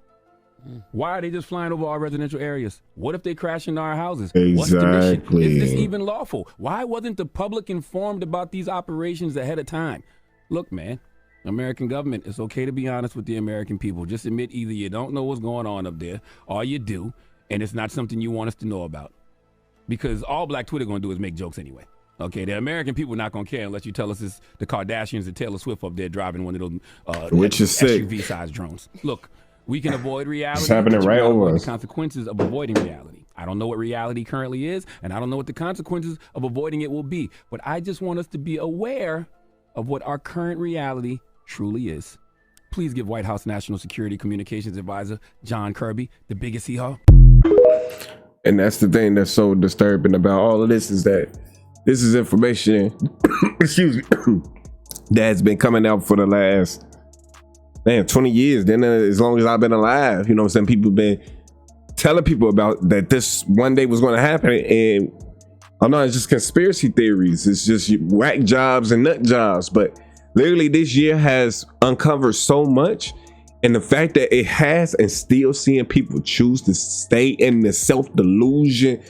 Why are they just flying over our residential areas? What if they crash into our houses? What's the mission? Is this even lawful? Why wasn't the public informed about these operations ahead of time? Look, man, American government, it's okay to be honest with the American people. Just admit either you don't know what's going on up there, or you do, and it's not something you want us to know about. Because all Black Twitter gonna do is make jokes anyway. Okay, the American people not gonna care unless you tell us it's the Kardashians and Taylor Swift up there driving one of those which is sick SUV-sized drones. Look, we can avoid reality. It's happening right over us. The consequences of avoiding reality. I don't know what reality currently is, and I don't know what the consequences of avoiding it will be. But I just want us to be aware of what our current reality truly is. Please give White House National Security Communications Advisor John Kirby the biggest hee-haw. And that's the thing that's so disturbing about all of this, is that this is information, excuse me, that has been coming out for the last, 20 years. Then as long as I've been alive, you know what I'm saying? People been telling people about that this one day was going to happen. And I'm not, it's just conspiracy theories. It's just whack jobs and nut jobs. But literally this year has uncovered so much. And the fact that it has, and still seeing people choose to stay in the self-delusion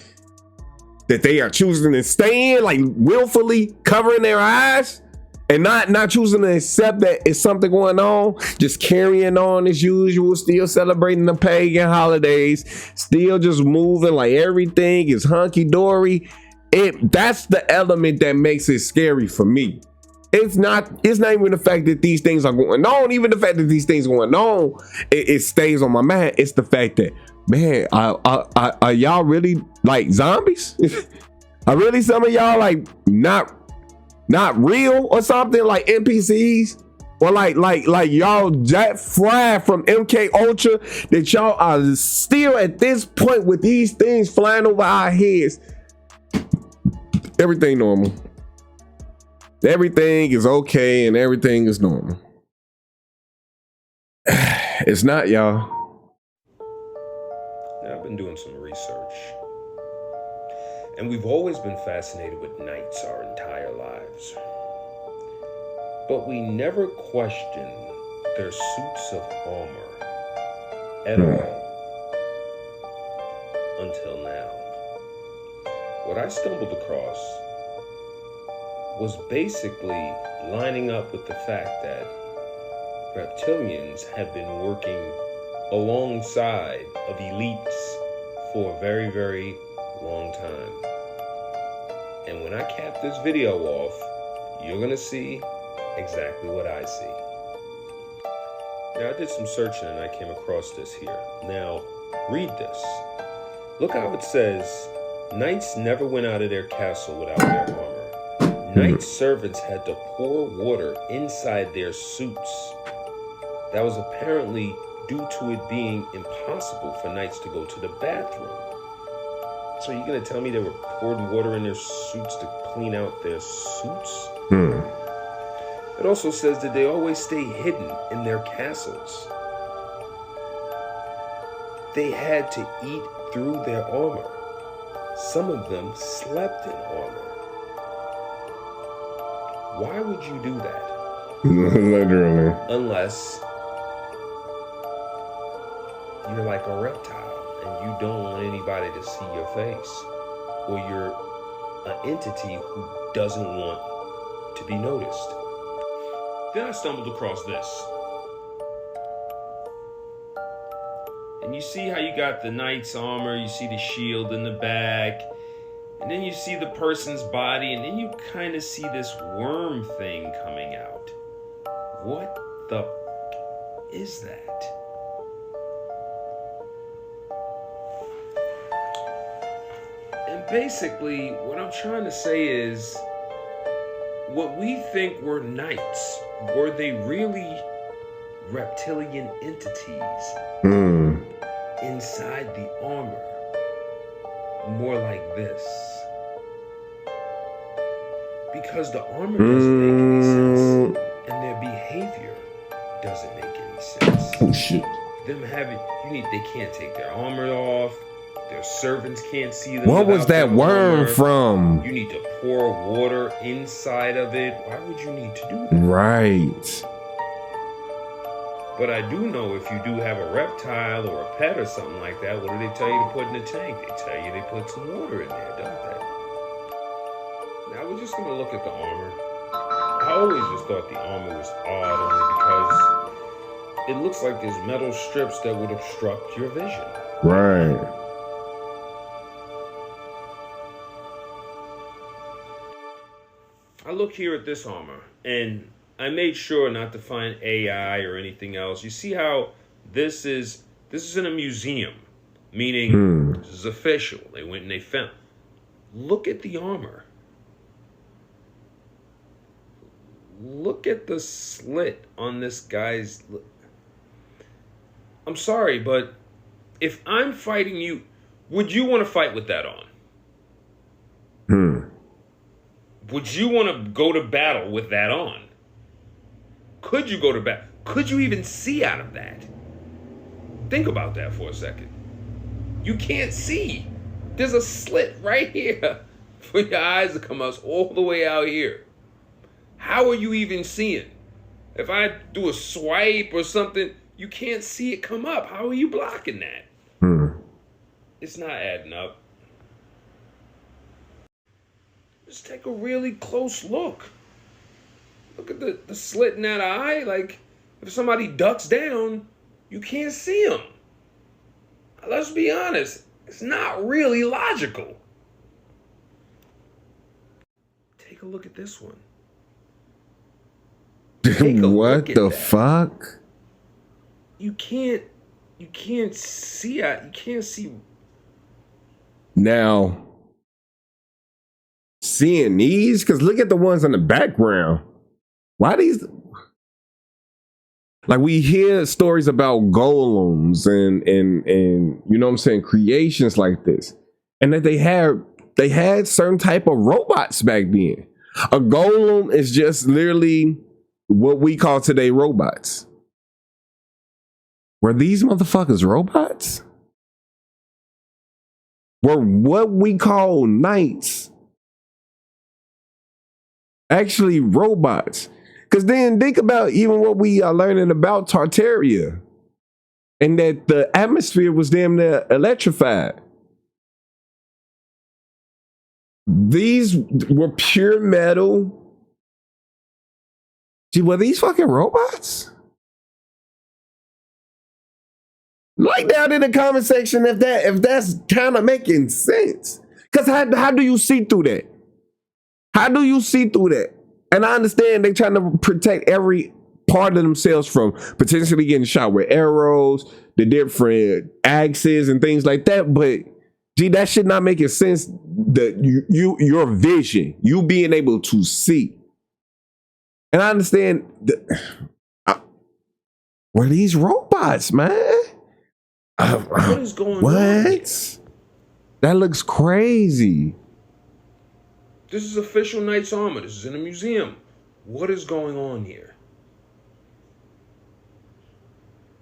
that they are choosing to stay in, like willfully covering their eyes and not choosing to accept that it's something going on, just carrying on as usual, still celebrating the pagan holidays, still just moving like everything is hunky-dory. That's the element that makes it scary for me. It's not even the fact that these things are going on. Even the fact that these things are going on, it stays on my mind. It's the fact that, man, are y'all really like zombies? Are really some of y'all like not not real or something, like NPCs? Or like y'all Jack Fry from MK Ultra, that y'all are still at this point with these things flying over our heads. Everything normal. Everything is okay and everything is normal. It's not, y'all. Now, I've been doing some research. And we've always been fascinated with knights our entire lives. But we never questioned their suits of armor at all until now. What I stumbled across was basically lining up with the fact that reptilians have been working alongside of elites for a very, very long time. And when I cap this video off, you're gonna see exactly what I see. Now, I did some searching and I came across this here. Now, read this. Look how it says, knights never went out of their castle without their armor. Knight servants had to pour water inside their suits. That was apparently due to it being impossible for knights to go to the bathroom. So you're gonna tell me they were pouring water in their suits to clean out their suits? It also says that they always stay hidden in their castles. They had to eat through their armor. Some of them slept in armor. Why would you do that? Literally. Unless you're like a reptile and you don't want anybody to see your face, or you're an entity who doesn't want to be noticed. Then I stumbled across this. And you see how you got the knight's armor, you see the shield in the back, and then you see the person's body, and then you kind of see this worm thing coming out. What the is that? And basically, what I'm trying to say is, what we think were knights, were they really reptilian entities inside the armor? More like this. Because the armor doesn't make any sense, and their behavior doesn't make any sense. Oh shit. Them having, they can't take their armor off. Their servants can't see them. What was that worm from? You need to pour water inside of it. Why would you need to do that? Right. But I do know if you do have a reptile or a pet or something like that, what do they tell you to put in the tank? They tell you they put some water in there, don't they? Now we're just gonna look at the armor. I always just thought the armor was odd only because it looks like there's metal strips that would obstruct your vision. Right. I look here at this armor, and I made sure not to find AI or anything else. You see how this is in a museum, meaning this is official. They went and they found. Look at the armor. Look at the slit on this guy's. I'm sorry, but if I'm fighting you, would you want to fight with that on? Would you want to go to battle with that on? Could you go to battle? Could you even see out of that? Think about that for a second. You can't see. There's a slit right here for your eyes to come out all the way out here. How are you even seeing? If I do a swipe or something, you can't see it come up. How are you blocking that? It's not adding up. Just take a really close look. Look at the slit in that eye. Like, if somebody ducks down, you can't see them. Let's be honest. It's not really logical. Take a look at this one. What the fuck? You can't see it. You can't see. Now, seeing these? Because look at the ones in the background. Why these? Like, we hear stories about golems and you know what I'm saying, creations like this, and that they had certain type of robots back then. A golem is just literally what we call today robots. Were these motherfuckers robots? Were what we call knights actually robots? Because then think about even what we are learning about Tartaria, and that the atmosphere was damn near electrified. These were pure metal. Gee, were these fucking robots? Like down in the comment section if that's kind of making sense. Because how do you see through that? How do you see through that? And I understand they're trying to protect every part of themselves from potentially getting shot with arrows, the different axes and things like that. But gee, that shit not making sense. That your vision, you being able to see. And I understand. Were these robots, man? What is going on? What? That looks crazy. This is official Knight's armor. This is in a museum. What is going on here?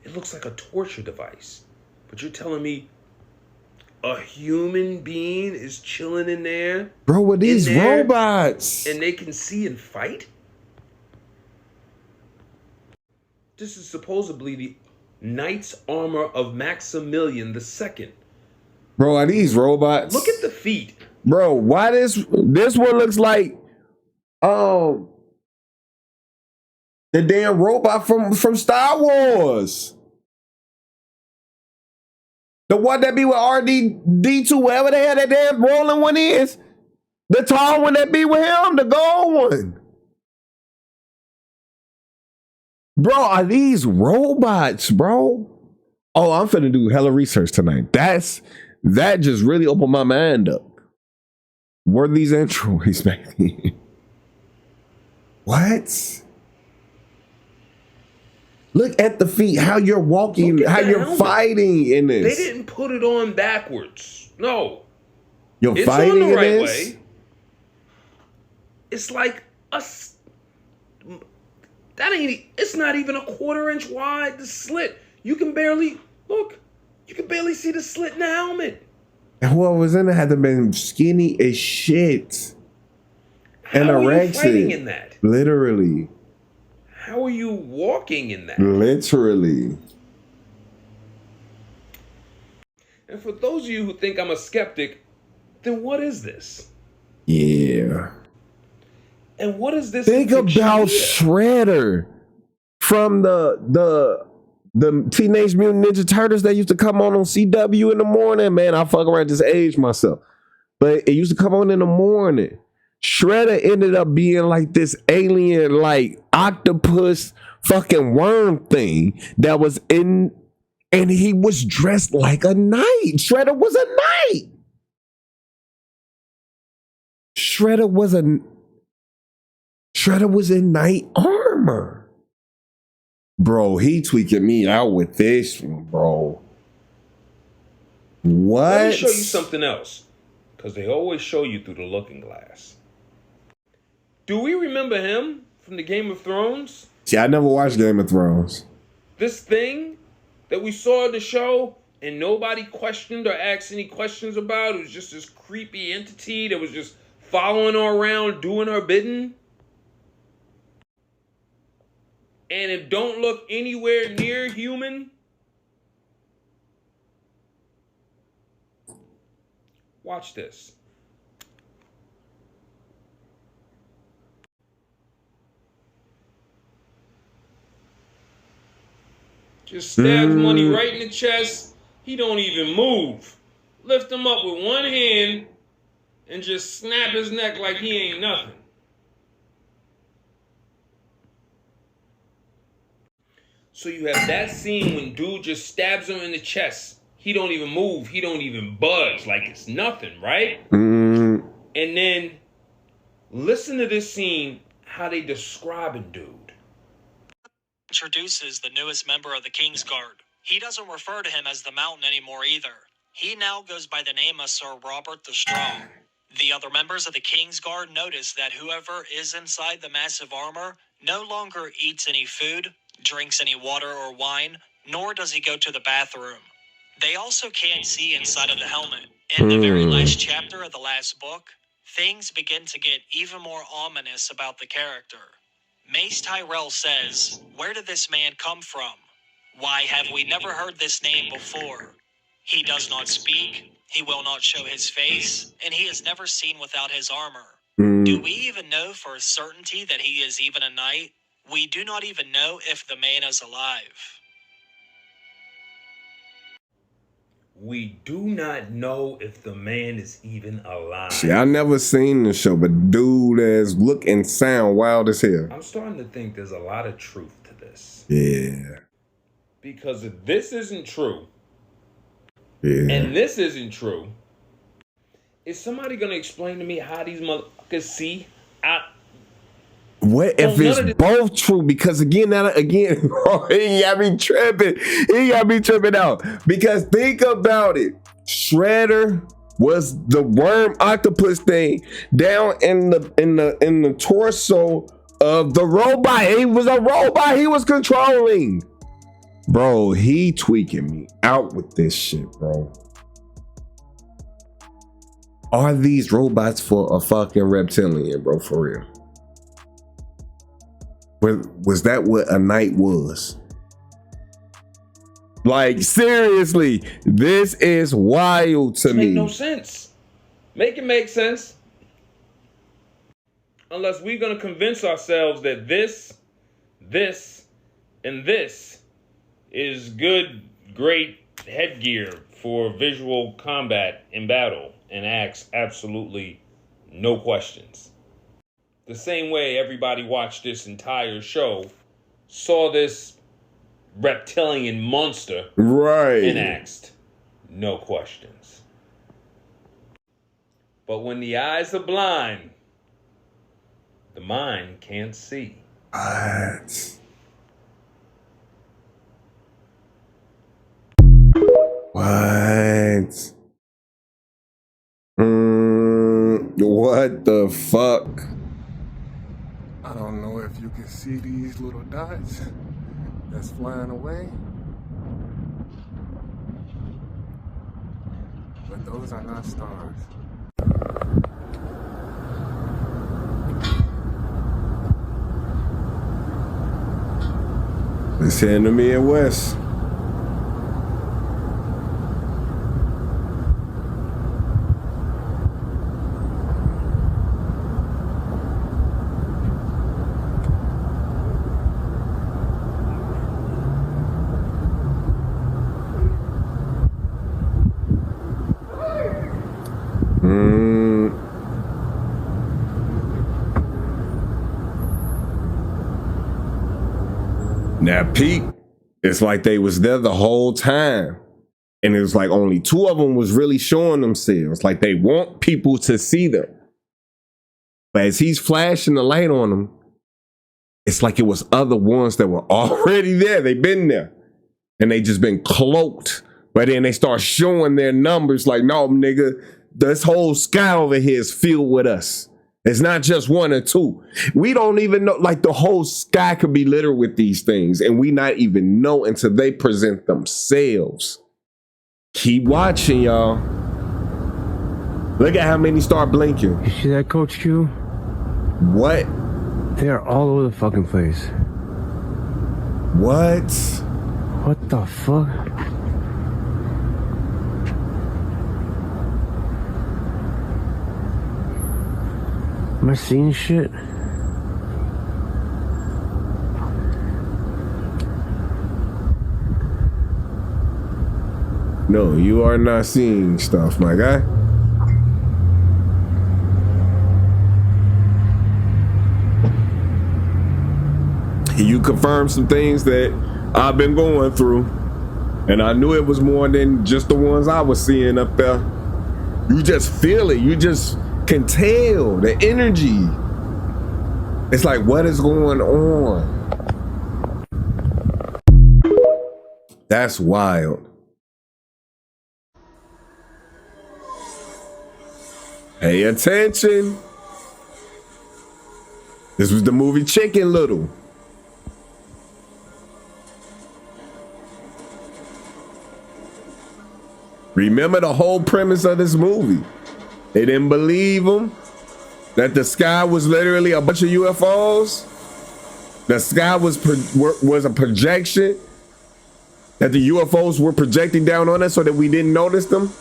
It looks like a torture device. But you're telling me a human being is chilling in there? Bro, what these robots? And they can see and fight? This is supposedly the Knight's armor of Maximilian II. Bro, are these robots? Look at the feet. Bro, why this one looks like the damn robot from Star Wars. The one that be with RD-D2, wherever the hell that damn rolling one is. The tall one that be with him, the gold one. Bro, are these robots, bro? Oh, I'm finna do hella research tonight. That just really opened my mind up. Were these androids back then? What? Look at the feet, how you're walking, how you're fighting in this. They didn't put it on backwards. No. You're fighting on the right in this? way. It's like it's not even a 1/4 inch wide, the slit. You can barely see the slit in the helmet. And whoever was in it had to have been skinny as shit. And How are you anorexic. fighting in that? Literally. How are you walking in that? Literally. And for those of you who think I'm a skeptic, then what is this? Yeah. And what is this? Think about Shredder from the Teenage Mutant Ninja Turtles that used to come on CW in the morning. Man, I fuck around, just aged myself. But it used to come on in the morning. Shredder ended up being like this alien, like octopus fucking worm thing that was in, and he was dressed like a knight. Shredder was a knight. Shredder was in knight armor. Bro, he tweaking me out with this, bro. What? Let me show you something else. Because they always show you through the looking glass. Do we remember him from the Game of Thrones? See, I never watched Game of Thrones. This thing that we saw in the show and nobody questioned or asked any questions about. It was just this creepy entity that was just following her around, doing her bidding. And it don't look anywhere near human. Watch this. Just stabs Money right in the chest. He don't even move. Lift him up with one hand and just snap his neck like he ain't nothing. So you have that scene when dude just stabs him in the chest. He don't even move. He don't even budge like it's nothing, right? And then Listen to this scene, how they describing dude. Introduces the newest member of the Kingsguard. He doesn't refer to him as the Mountain anymore either. He now goes by the name of Sir Robert the Strong. The other members of the Kingsguard notice that whoever is inside the massive armor no longer eats any food, drinks any water or wine, nor does he go to the bathroom. They also can't see inside of the helmet. In the very last chapter of the last book, things begin to get even more ominous about the character. Mace Tyrell says, "Where did this man come from? Why have we never heard this name before? He does not speak, he will not show his face, and he is never seen without his armor. Do we even know for a certainty that he is even a knight? We do not even know if the man is alive." We do not know if the man is even alive. See, I never seen the show, but dude, as look and sound wild as hell. I'm starting to think there's a lot of truth to this. Yeah. Because if this isn't true, Yeah. and this isn't true, is somebody gonna explain to me how these motherfuckers see? What if it's both true? Because again, bro, he got me tripping. He got me tripping out. Because think about it. Shredder was the worm octopus thing down in the torso of the robot. He was a robot he was controlling. Bro, he tweaking me out with this shit, bro. Are these robots for a fucking reptilian, bro? For real? Was that what a knight was? Like, seriously, this is wild to me. Make no sense. Make it make sense. Unless we're gonna convince ourselves that this, and this is good, great headgear for visual combat in battle and asks absolutely no questions. The same way everybody watched this entire show, saw this reptilian monster, right, and asked no questions. But when the eyes are blind, the mind can't see. What? What the fuck? I don't know if you can see these little dots that's flying away, but those are not stars. It's heading to me and West. Now, Pete, it's like they was there the whole time. And it was like only two of them was really showing themselves. Like they want people to see them. But as he's flashing the light on them, it's like it was other ones that were already there. They've been there. And they just been cloaked. But then they start showing their numbers like, no, nigga, this whole sky over here is filled with us. It's not just one or two. We don't even know, like the whole sky could be littered with these things and we not even know until they present themselves. Keep watching, y'all. Look at how many start blinking. You see that, Coach Q? What? They are all over the fucking place. What? What the fuck? Am I seeing shit? No, you are not seeing stuff, my guy. You confirmed some things that I've been going through, and I knew it was more than just the ones I was seeing up there. You just feel it. can tell the energy. It's like, what is going on? That's wild. Pay attention. This was the movie Chicken Little. Remember the whole premise of this movie. They didn't believe him that the sky was literally a bunch of UFOs. The sky was a projection, that the UFOs were projecting down on us so that we didn't notice them.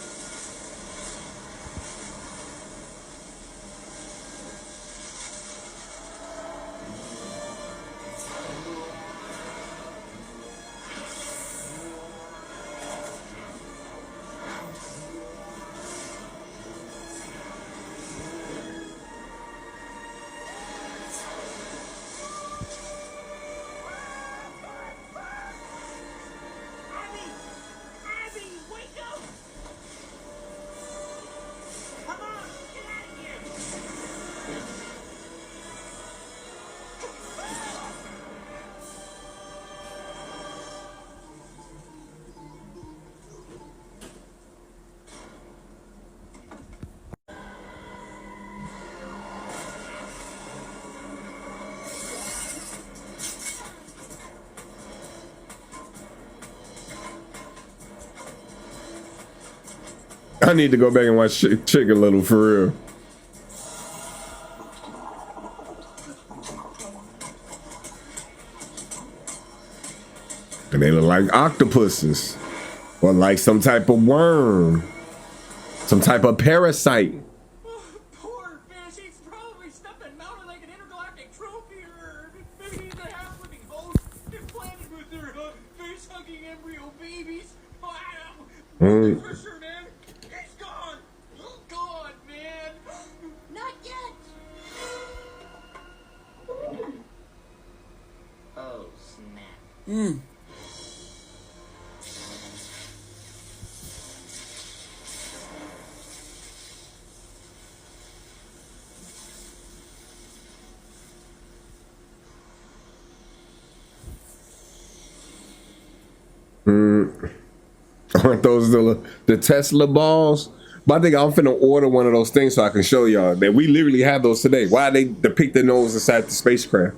I need to go back and watch Chicken Little for real. And they look like octopuses or like some type of worm, some type of parasite. Poor fish, he's probably stuck and melted like an intergalactic trophy, or maybe he's a half-living host implanted with their fish-hugging embryo babies. Oh, I don't know. For sure, man. He's gone. He's gone, man. Not yet. Oh, snap. Aren't those the Tesla balls? But I think I'm finna order one of those things so I can show y'all that we literally have those today. Why they depict the nose inside the spacecraft?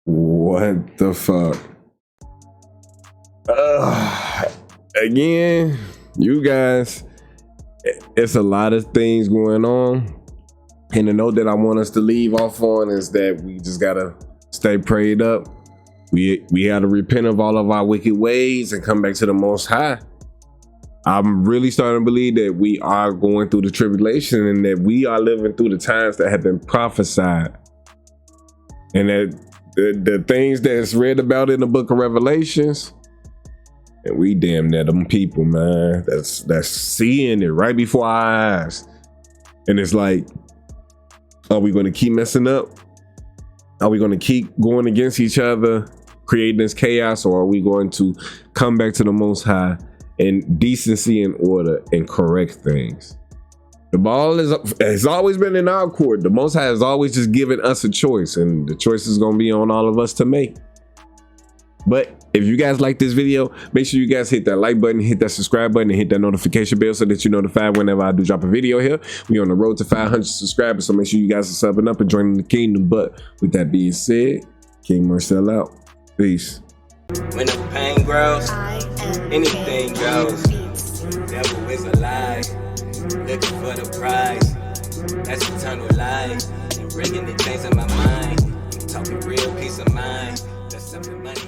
What the fuck? Again, you guys, it's a lot of things going on. And the note that I want us to leave off on is that we just gotta stay prayed up. We gotta repent of all of our wicked ways and come back to the Most High. I'm really starting to believe that we are going through the tribulation and that we are living through the times that have been prophesied. And that the things that's read about in the book of Revelations, and we damn near them people, man, that's seeing it right before our eyes. And it's like, are we going to keep messing up? Are we going to keep going against each other, creating this chaos, or are we going to come back to the Most High in decency and order and correct things? The ball has always been in our court. The Most High has always just given us a choice, and the choice is going to be on all of us to make. But if you guys like this video, make sure you guys hit that like button, hit that subscribe button, and hit that notification bell so that you're notified whenever I do drop a video here. We're on the road to 500 subscribers, so make sure you guys are subbing up and joining the kingdom. But with that being said, King Marcel out. Peace. When the pain grows, anything goes. Devil is a lie, looking for the prize. That's eternal life, and bringing the things in my mind. I'm talking real peace of mind. That's something money.